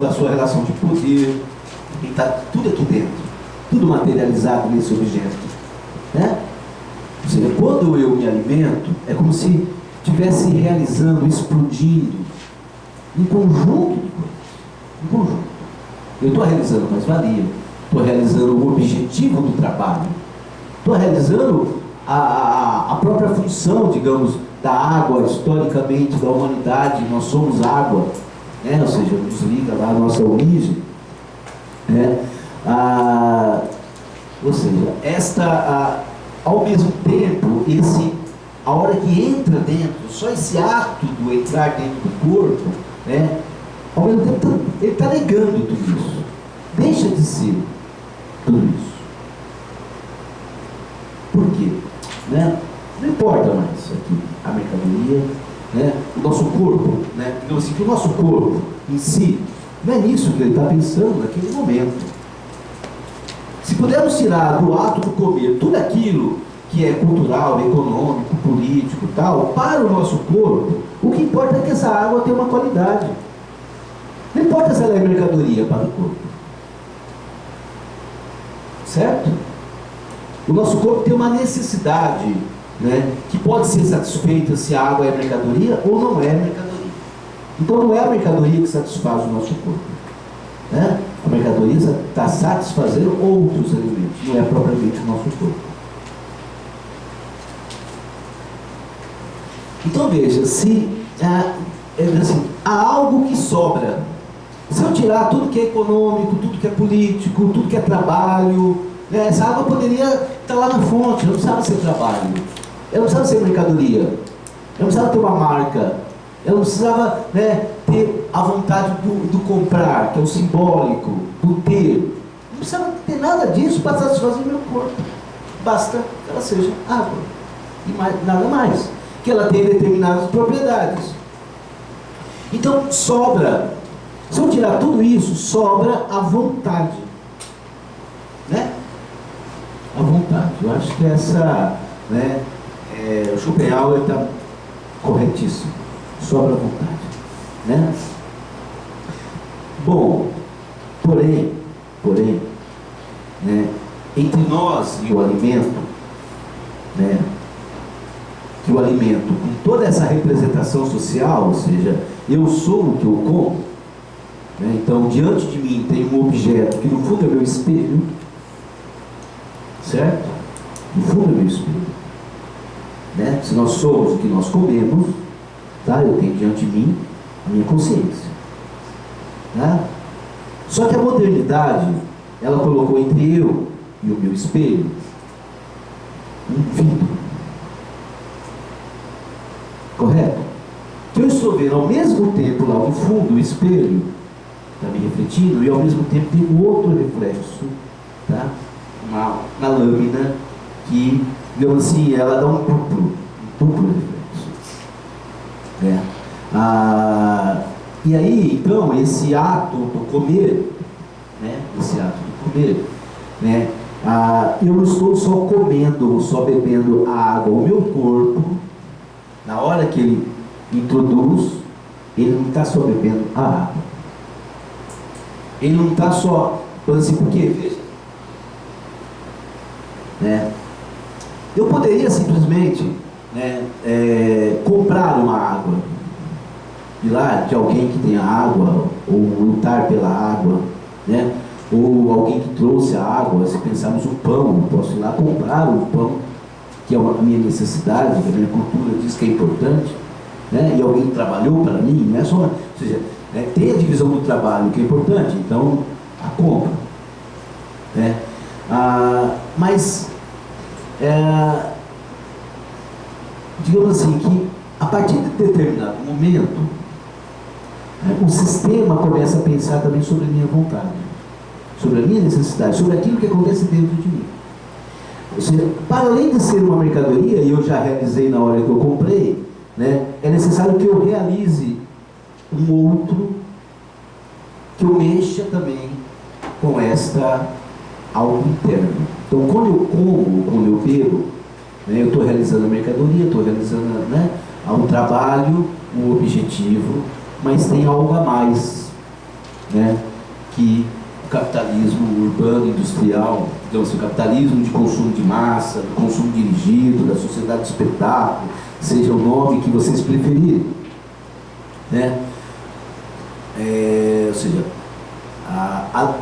da sua relação de poder, está tudo aqui dentro, tudo materializado nesse objeto, né? Ou seja, quando eu me alimento, é como se estivesse realizando, explodindo um conjunto de coisas, um conjunto. Eu estou realizando mais-valia, estou realizando o objetivo do trabalho, estou realizando a própria função, digamos, da água, historicamente, da humanidade. Nós somos água, né? Ou seja, nos liga lá a nossa origem, né? Ou seja, ao mesmo tempo, a hora que entra dentro, só esse ato do entrar dentro do corpo, né? Ao mesmo tempo ele está negando tudo isso, deixa de ser tudo isso. Por quê? Né? Não importa mais aqui a mercadoria, né? O nosso corpo, né? Então, assim, que o nosso corpo em si, não é nisso que ele está pensando naquele momento. Se pudermos tirar do ato do comer tudo aquilo que é cultural, econômico, político e tal, para o nosso corpo, o que importa é que essa água tenha uma qualidade. Não importa se ela é mercadoria para o corpo. Certo? O nosso corpo tem uma necessidade, né, que pode ser satisfeita se a água é mercadoria ou não é mercadoria. Então não é a mercadoria que satisfaz o nosso corpo, né? A mercadoria está satisfazendo outros elementos, não é propriamente o nosso corpo. Então veja, se assim, há algo que sobra, se eu tirar tudo que é econômico, tudo que é político, tudo que é trabalho, né, essa água poderia estar lá na fonte, não precisava ser trabalho, ela não precisava ser mercadoria, ela não precisava ter uma marca, ela não precisava, né, ter a vontade do comprar, que é o simbólico, do ter. Não precisava ter nada disso para satisfazer o meu corpo. Basta que ela seja água e nada mais, que ela tenha determinadas propriedades. Então sobra, se eu tirar tudo isso, sobra a vontade, né? A vontade. Eu acho que essa, né, o Schopenhauer está corretíssimo. Sobra a vontade, né? Bom, porém, né, entre nós e o alimento, né, que o alimento, com toda essa representação social, ou seja, eu sou o que eu como, né, então diante de mim tem um objeto que no fundo é meu espelho, certo? No fundo é meu espelho, né? Se nós somos o que nós comemos, tá? Eu tenho diante de mim a minha consciência, tá? Só que a modernidade, ela colocou entre eu e o meu espelho um vidro, correto? Que eu estou vendo ao mesmo tempo lá no fundo o espelho está me refletindo, e ao mesmo tempo tem um outro reflexo, tá? Uma lâmina que, digamos assim, ela dá um duplo reflexo, né? E aí, então, esse ato do comer, né? Esse ato do comer, né? Eu não estou só comendo, só bebendo a água. O meu corpo, na hora que ele introduz, ele não está só bebendo a água. Ele não está só, assim, porque, veja, né? Eu poderia simplesmente, né, comprar uma água, ir lá de alguém que tenha água, ou lutar pela água, né? Ou alguém que trouxe a água. Se pensarmos no pão, eu posso ir lá comprar o pão, que é a minha necessidade, que a minha cultura diz que é importante, né? E alguém trabalhou para mim, não é só, ou seja, né, tem a divisão do trabalho que é importante, então a compra, né? Mas digamos assim, que a partir de determinado momento, né, o sistema começa a pensar também sobre a minha vontade, sobre a minha necessidade, sobre aquilo que acontece dentro de mim. Ou seja, para além de ser uma mercadoria, e eu já realizei na hora que eu comprei, né, é necessário que eu realize um outro, que eu mexa também com esta algo interno. Então, quando eu como, quando eu bebo, né, eu estou realizando a mercadoria, estou realizando, né, um trabalho, um objetivo, mas tem algo a mais, né, que o capitalismo urbano, industrial, digamos, o capitalismo de consumo de massa, do consumo dirigido, da sociedade de espetáculo, seja o nome que vocês preferirem, né? Ou seja,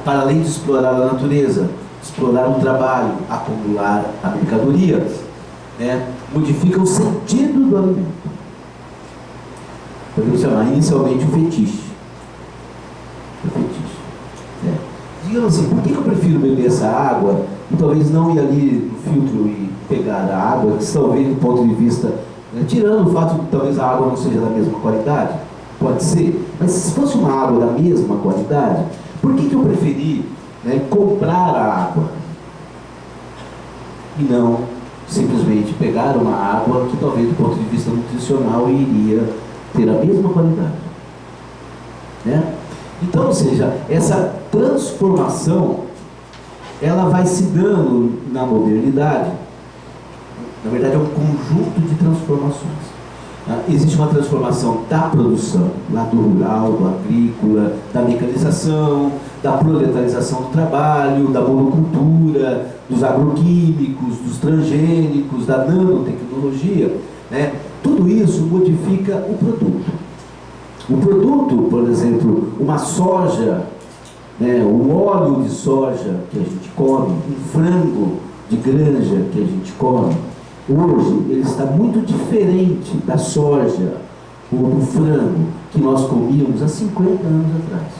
para além de explorar a natureza, explorar o trabalho, acumular a mercadoria, né, modifica o sentido do alimento. Podemos chamar inicialmente o fetiche. O fetiche. Digamos assim, por que eu prefiro beber essa água e talvez não ir ali no filtro e pegar a água, que talvez do ponto de vista, né, tirando o fato de que talvez a água não seja da mesma qualidade, pode ser, mas se fosse uma água da mesma qualidade, por que eu preferi, né, comprar a água e não simplesmente pegar uma água que talvez do ponto de vista nutricional iria ter a mesma qualidade, né? Então, ou seja, essa transformação ela vai se dando na modernidade. Na verdade é um conjunto de transformações. Existe uma transformação da produção, lá do rural, do agrícola, da mecanização, da proletarização do trabalho, da monocultura, dos agroquímicos, dos transgênicos, da nanotecnologia, né? Tudo isso modifica o produto. O produto, por exemplo, uma soja, né, o óleo de soja que a gente come, um frango de granja que a gente come, hoje ele está muito diferente da soja ou do frango que nós comíamos há 50 anos atrás.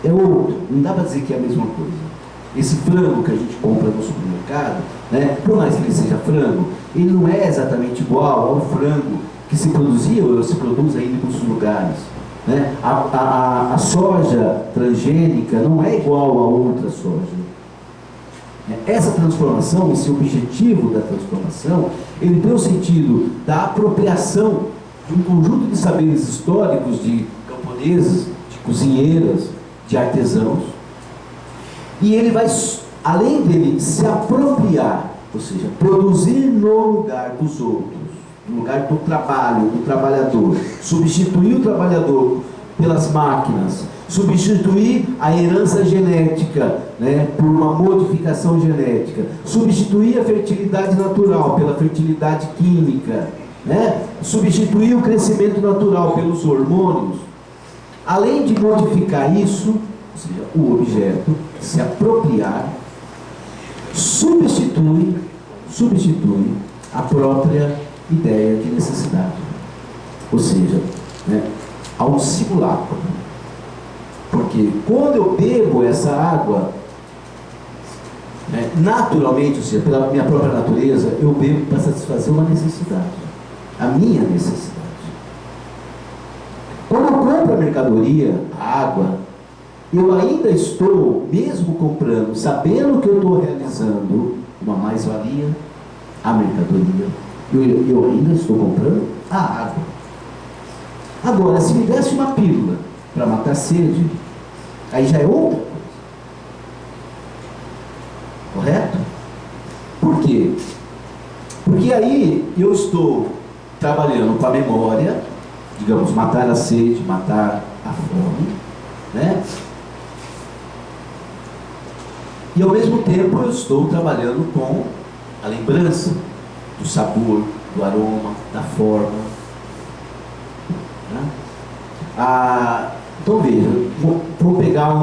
É outro, não dá para dizer que é a mesma coisa. Esse frango que a gente compra no supermercado, né, por mais que ele seja frango, ele não é exatamente igual ao frango que se produzia ou se produz ainda em muitos lugares, né? A soja transgênica não é igual a outra soja. Essa transformação, esse objetivo da transformação, ele tem o sentido da apropriação de um conjunto de saberes históricos de camponeses, de cozinheiras, de artesãos, e ele vai, além dele se apropriar, ou seja, produzir no lugar dos outros, no lugar do trabalho, do trabalhador, substituir o trabalhador pelas máquinas, substituir a herança genética, né, por uma modificação genética, substituir a fertilidade natural pela fertilidade química, né, substituir o crescimento natural pelos hormônios. Além de modificar isso, ou seja, o objeto, se apropriar, substitui a própria ideia de necessidade. Ou seja, né, há um simulacro. Porque quando eu bebo essa água, né, naturalmente, ou seja, pela minha própria natureza, eu bebo para satisfazer uma necessidade, a minha necessidade. Quando eu compro a mercadoria, a água, eu ainda estou, mesmo comprando, sabendo que eu estou realizando uma mais-valia, a mercadoria, eu ainda estou comprando a água. Agora, se me desse uma pílula para matar a sede, aí já é outra coisa. Correto? Por quê? Porque aí eu estou trabalhando com a memória, digamos, matar a sede, matar a fome, né? E ao mesmo tempo eu estou trabalhando com a lembrança do sabor, do aroma, da forma, né? Então veja, vou pegar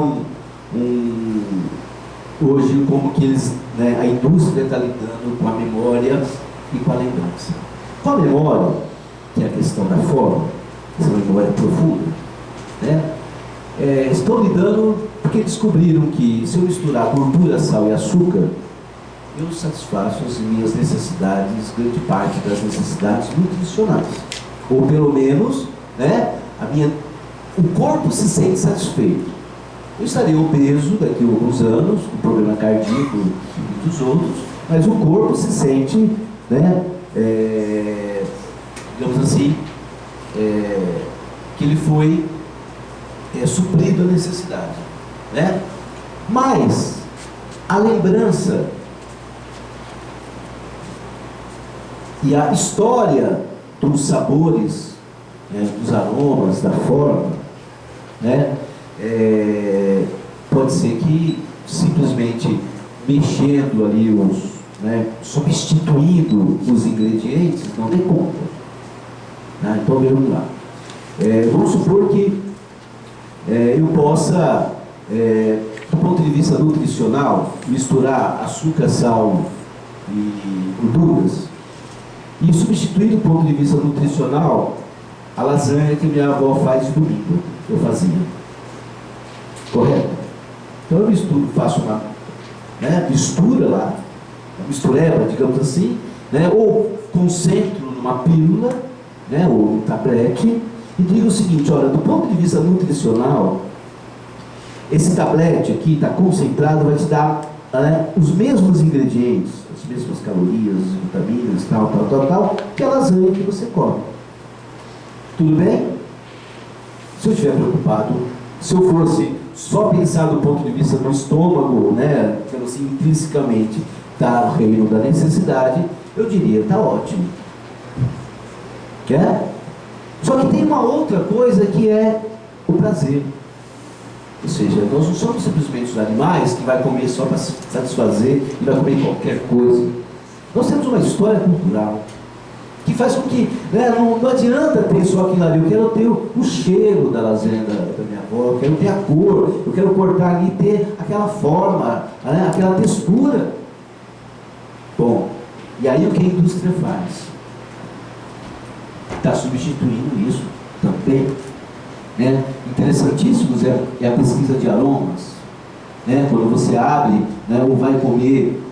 hoje como que eles, né, a indústria está lidando com a memória e com a lembrança. Com a memória, que é a questão da forma, essa memória profunda, né? Estão lidando porque descobriram que se eu misturar gordura, sal e açúcar, eu satisfaço as minhas necessidades, grande parte das necessidades nutricionais. Ou pelo menos, né, o corpo se sente satisfeito. Eu estarei obeso daqui a alguns anos, com problema cardíaco e muitos outros, mas o corpo se sente, né, digamos assim, que ele foi suprido a necessidade, né? Mas a lembrança e a história dos sabores, né, dos aromas, da forma, né, pode ser que simplesmente mexendo ali substituindo os ingredientes, não dê conta. Então vamos lá. Vamos supor que eu possa, do ponto de vista nutricional, misturar açúcar, sal e gorduras e substituir do ponto de vista nutricional a lasanha que minha avó faz de domingo, eu fazia. Correto? Então eu misturo, faço uma mistura lá, uma mistureba, digamos assim, ou concentro numa pílula, ou um tablete, e digo o seguinte: olha, do ponto de vista nutricional, esse tablete aqui está concentrado, vai te dar os mesmos ingredientes, as mesmas calorias, vitaminas, tal, que a lasanha que você come. Tudo bem? Se eu estiver preocupado, se eu fosse só pensar do ponto de vista do estômago, então, assim, intrinsecamente está o reino da necessidade, eu diria, está ótimo. Só que tem uma outra coisa que é o prazer. Ou seja, nós não somos simplesmente os animais que vai comer só para se satisfazer e vai comer qualquer coisa. Nós temos uma história cultural que faz com que não adianta ter só aquilo ali. Eu quero ter o cheiro da lasanha da minha avó, eu quero ter a cor, eu quero cortar ali e ter aquela forma, aquela textura. Bom, e aí o que a indústria faz? Está substituindo isso também. Interessantíssimos é a pesquisa de aromas. Quando você abre ou vai comer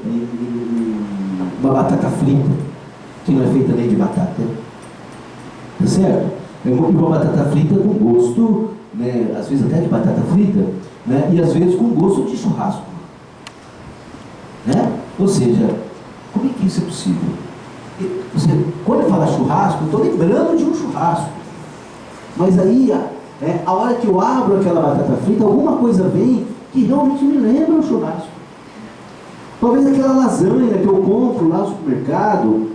uma batata frita, que não é feita nem de batata, tá certo? Eu vou comer uma batata frita com gosto, às vezes até de batata frita, e às vezes com gosto de churrasco, ou seja, como é que isso é possível? Quando eu falo churrasco, eu estou lembrando de um churrasco, mas aí a hora que eu abro aquela batata frita, alguma coisa vem que realmente me lembra o churrasco. Talvez aquela lasanha que eu compro lá no supermercado,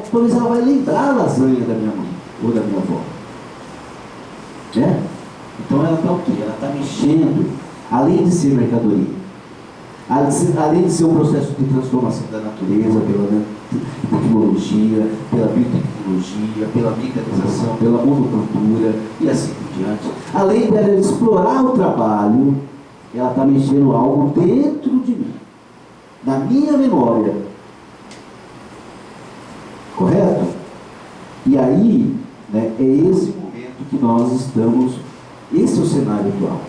talvez ela vai lembrar a lasanha da minha mãe ou da minha avó. Então ela está o quê? Ela está mexendo, além de ser mercadoria, além de ser um processo de transformação da natureza pela tecnologia, pela biotecnologia, pela mecanização, pela monocultura e assim por diante. Além dela explorar o trabalho, ela está mexendo algo dentro de mim, na minha memória. Correto? E aí, é esse momento que nós estamos, esse é o cenário atual.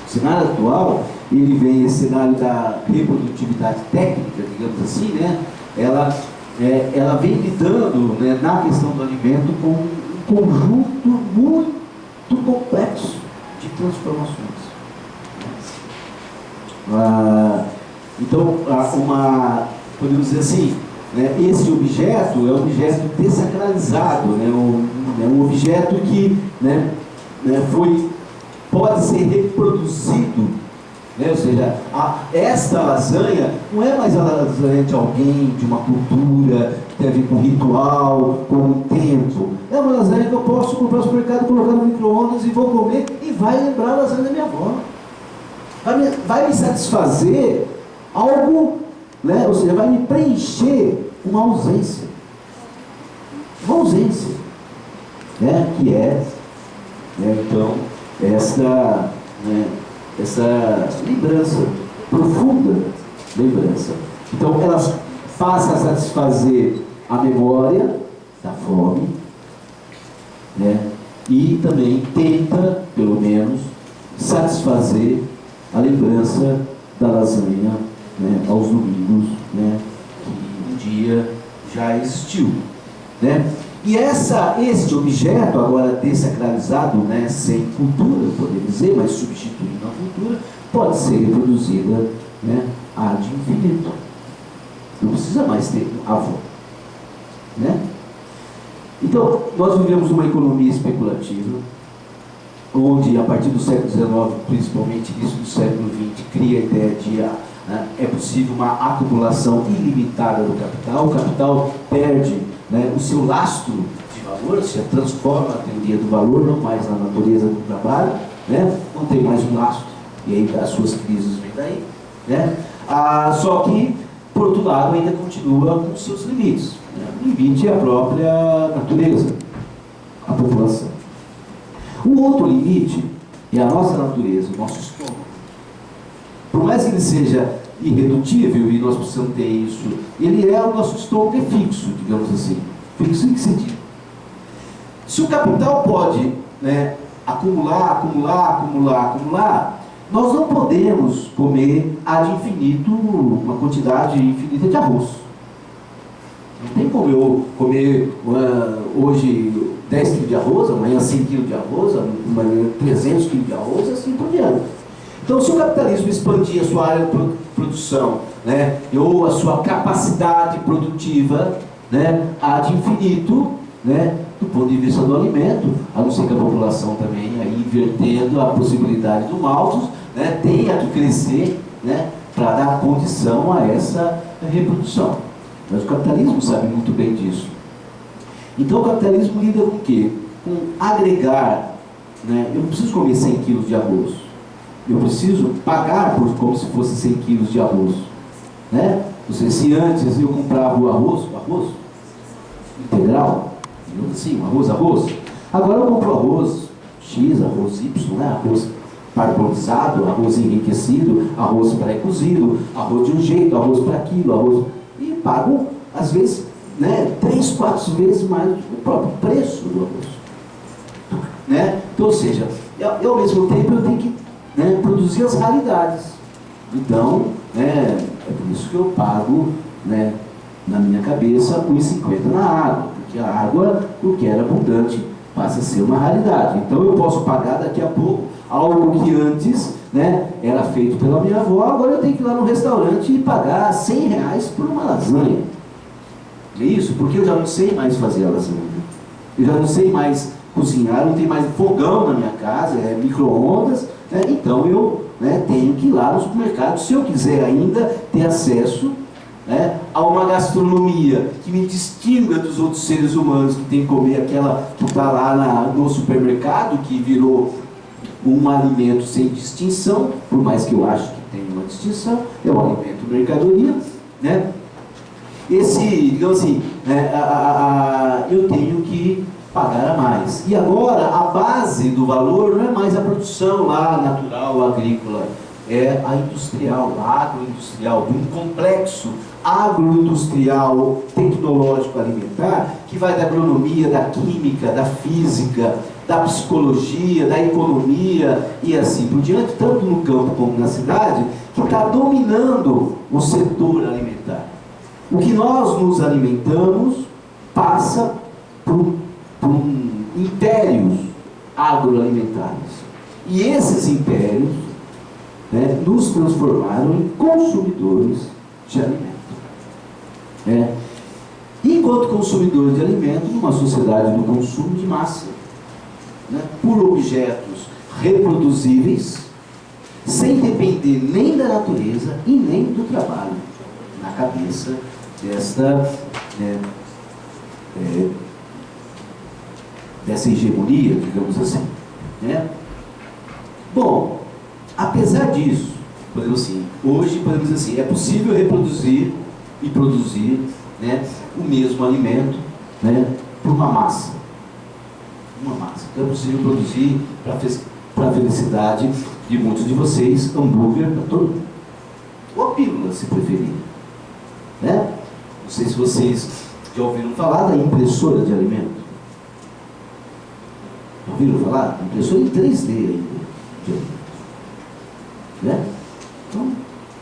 O cenário atual, ele vem, esse cenário da reprodutividade técnica, digamos assim, ela vem lidando, na questão do alimento com um conjunto muito complexo de transformações. Então, podemos dizer assim, esse objeto é um objeto desacralizado, um objeto que pode ser reproduzido, ou seja, esta lasanha não é mais a lasanha de alguém, de uma cultura, que tem a ver com ritual, com um tempo. É uma lasanha que eu posso comprar no supermercado, colocar no micro-ondas e vou comer, e vai lembrar a lasanha da minha avó. Vai me satisfazer algo, ou seja, vai me preencher uma ausência. Uma ausência. Que é, então, essa lembrança, profunda lembrança. Então, ela passa a satisfazer a memória da fome, e também tenta, pelo menos, satisfazer a lembrança da lasanha, aos domingos, que um dia já existiu, E este objeto, agora desacralizado, sem cultura, podemos dizer, mas substituindo a cultura, pode ser reproduzida ad infinitum. Não precisa mais ter avó. Então, nós vivemos uma economia especulativa, onde a partir do século XIX, principalmente início do século XX, cria a ideia de é possível uma acumulação ilimitada do capital. O capital perde o seu lastro de valor, se transforma a teoria do valor, não mais na natureza do trabalho, né? Não tem mais um gasto, e aí as suas crises vêm daí, né? Só que, por outro lado, ainda continua com seus limites, né? O limite é a própria natureza, a população. O outro limite é a nossa natureza, o nosso estômago. Por mais que ele seja irredutível, e nós precisamos ter isso, ele é, o nosso estômago é fixo, digamos assim. Fixo em que sentido? Se o capital pode, né, acumular, nós não podemos comer ad infinito uma quantidade infinita de arroz. Não tem como eu comer hoje 10 kg de arroz, amanhã 100 kg de arroz, amanhã 300 kg de arroz, assim por diante. Então, se o capitalismo expandir a sua área de produção, né, ou a sua capacidade produtiva, né, ad infinito, né, do ponto de vista do alimento, a não ser que a população também, aí, invertendo a possibilidade do malthus, né, tenha que crescer, né, para dar condição a essa reprodução. Mas o capitalismo sabe muito bem disso. Então o capitalismo lida com o quê? Com agregar, né? Eu não preciso comer 100 quilos de arroz. Eu preciso pagar como se fosse 100 quilos de arroz, né? Não sei se antes eu comprava o arroz integral, assim, arroz. Agora eu compro arroz X, arroz Y, né? Arroz parbolizado, arroz enriquecido, arroz pré-cozido, arroz de um jeito, arroz para aquilo, arroz... E pago, às vezes, né, 3, 4 vezes mais o próprio preço do arroz. Né? Então, ou seja, eu, ao mesmo tempo eu tenho que, né, produzir as raridades. Então, né, é por isso que eu pago, né, na minha cabeça, 1,50 na água. Porque a água, o que era abundante, passa a ser uma raridade. Então eu posso pagar daqui a pouco algo que antes, né, era feito pela minha avó, agora eu tenho que ir lá no restaurante e pagar R$100 por uma lasanha. É isso? Porque eu já não sei mais fazer a lasanha. Eu já não sei mais cozinhar, não tem mais fogão na minha casa, é micro-ondas, né? Então eu, né, tenho que ir lá no supermercado, se eu quiser ainda ter acesso, né, a uma gastronomia que me distinga dos outros seres humanos que tem que comer aquela que está lá no supermercado, que virou um alimento sem distinção, por mais que eu acho que tem uma distinção, é um alimento mercadoria, né? Digamos assim, eu tenho que pagar a mais. E agora, a base do valor não é mais a produção lá natural, agrícola, é a industrial, a agroindustrial, de um complexo agroindustrial tecnológico alimentar, que vai da agronomia, da química, da física, da psicologia, da economia e assim por diante, tanto no campo como na cidade, que está dominando o setor alimentar. O que nós nos alimentamos passa por impérios agroalimentares. E esses impérios, né, nos transformaram em consumidores de alimento. Né? Enquanto consumidores de alimento, numa sociedade do consumo de massa, né, por objetos reproduzíveis, sem depender nem da natureza e nem do trabalho, na cabeça dessa hegemonia, digamos assim. Né? Bom, apesar disso, hoje podemos dizer assim, é possível reproduzir e produzir, né, o mesmo alimento, né, por uma massa. Uma massa. Então é possível produzir para a felicidade de muitos de vocês, hambúrguer para todo mundo. Ou pílula, se preferir. Né? Não sei se vocês já ouviram falar da impressora de alimento. Ouviram falar? Impressora em 3D ainda. Né? Então,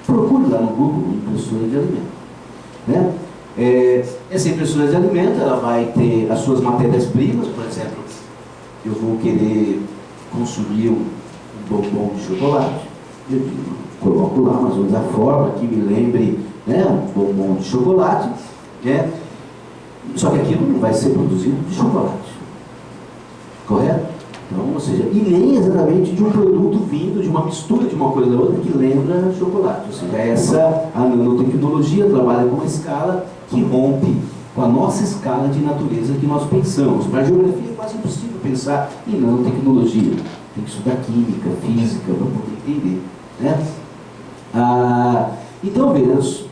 procure lá no Google impressora de alimento. Né? Essa impressora de alimento, ela vai ter as suas matérias-primas. Por exemplo, eu vou querer consumir um bombom de chocolate, eu coloco lá mais ou menos a forma que me lembre, né, um bombom de chocolate, né? Só que aquilo não vai ser produzido de chocolate, correto? Então, ou seja, e nem exatamente de um produto vindo de uma mistura de uma coisa da outra que lembra chocolate. Ou seja, a nanotecnologia trabalha com uma escala que rompe com a nossa escala de natureza que nós pensamos. Para a geografia é quase impossível pensar em nanotecnologia. tem que estudar química, física, para poder entender, né? Então, veja,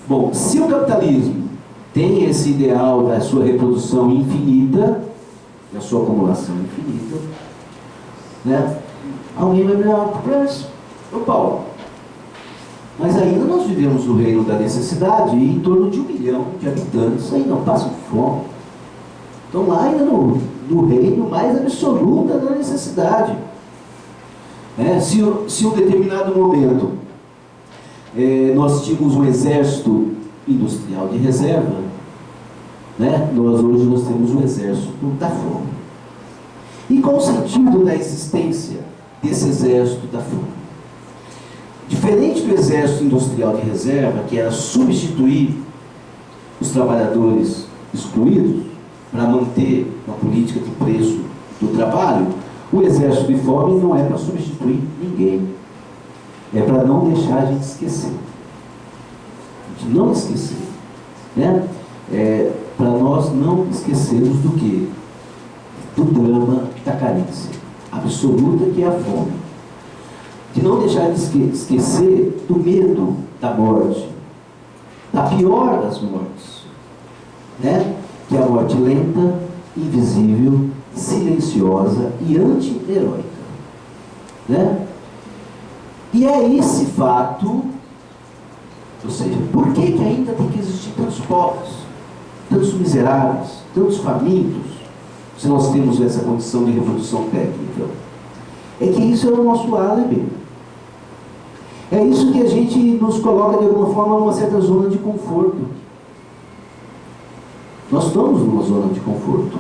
bom, se o capitalismo tem esse ideal da sua reprodução infinita, da sua acumulação infinita, né? Alguém vai me dar para isso. Ô Paulo, mas ainda nós vivemos no reino da necessidade e em torno de 1 milhão de habitantes aí não passam fome. Estão lá ainda no reino mais absoluto da necessidade. Se em um determinado momento nós tínhamos um exército industrial de reserva, né? Hoje nós temos um exército da fome. E qual o sentido da existência desse exército da fome? Diferente do exército industrial de reserva, que era substituir os trabalhadores excluídos para manter uma política de preço do trabalho, o exército de fome não é para substituir ninguém. É para não deixar a gente esquecer. A gente não esquecer. Né? Para nós não esquecermos do quê? Do drama da carência absoluta que é a fome. De não deixar de esquecer do medo da morte, da pior das mortes, né? Que é a morte lenta, invisível, silenciosa e anti-heróica, né? E é esse fato, ou seja, por que ainda tem que existir tantos pobres, tantos miseráveis, tantos famintos, se nós temos essa condição de reprodução técnica? É que isso é o nosso álibi. É isso que a gente nos coloca de alguma forma numa certa zona de conforto. Nós estamos numa zona de conforto,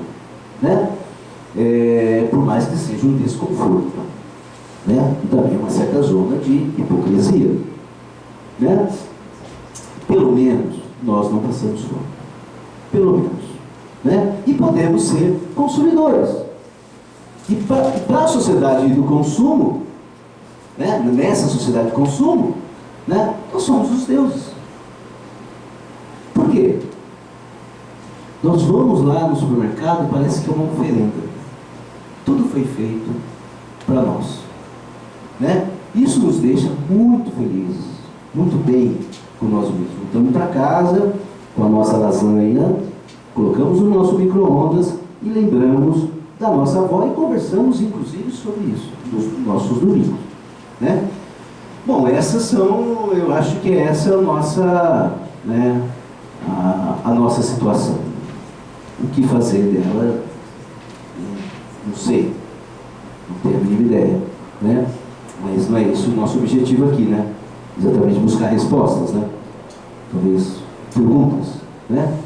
né? Por mais que seja um desconforto, né? E também uma certa zona de hipocrisia, né? Pelo menos nós não passamos fome, pelo menos, né? E podemos ser consumidores. E para a sociedade do consumo, né? Nessa sociedade de consumo, né? Nós somos os deuses. Por quê? Nós vamos lá no supermercado e parece que é uma oferenda. Tudo foi feito para nós, né? Isso nos deixa muito felizes, muito bem com nós mesmos. Voltamos para casa com a nossa lasanha, colocamos no nosso micro-ondas e lembramos da nossa avó e conversamos inclusive sobre isso, nos nossos domingos, né? Bom, essas são, eu acho que essa é a nossa, né, a nossa situação. O que fazer dela, não sei, não tenho a mínima ideia, né? Mas não é isso o nosso objetivo aqui, né? Exatamente buscar respostas, né? Talvez perguntas, né?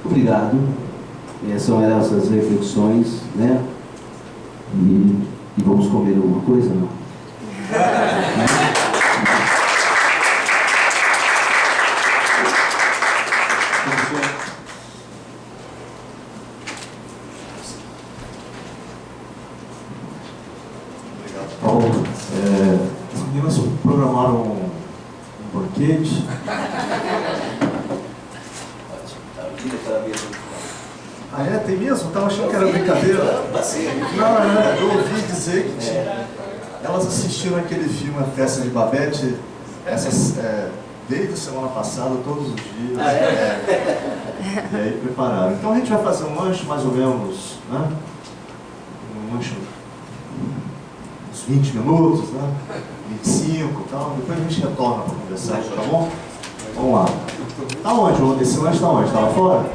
Obrigado. São essas reflexões, né? E vamos comer alguma coisa, não? Paulo, as meninas programaram um banquete. Ah, é? Tem mesmo? Eu tava achando que era brincadeira. Não, eu ouvi dizer que elas assistiram aquele filme A Festa de Babette desde a semana passada, todos os dias. E aí prepararam. Então a gente vai fazer um lanche mais ou menos, né? Um lanche uns 20 minutos, né? 25 e tal. Depois a gente retorna para conversar, tá bom? Vamos lá. Tá onde? Esse lanche tá onde? Tá lá fora?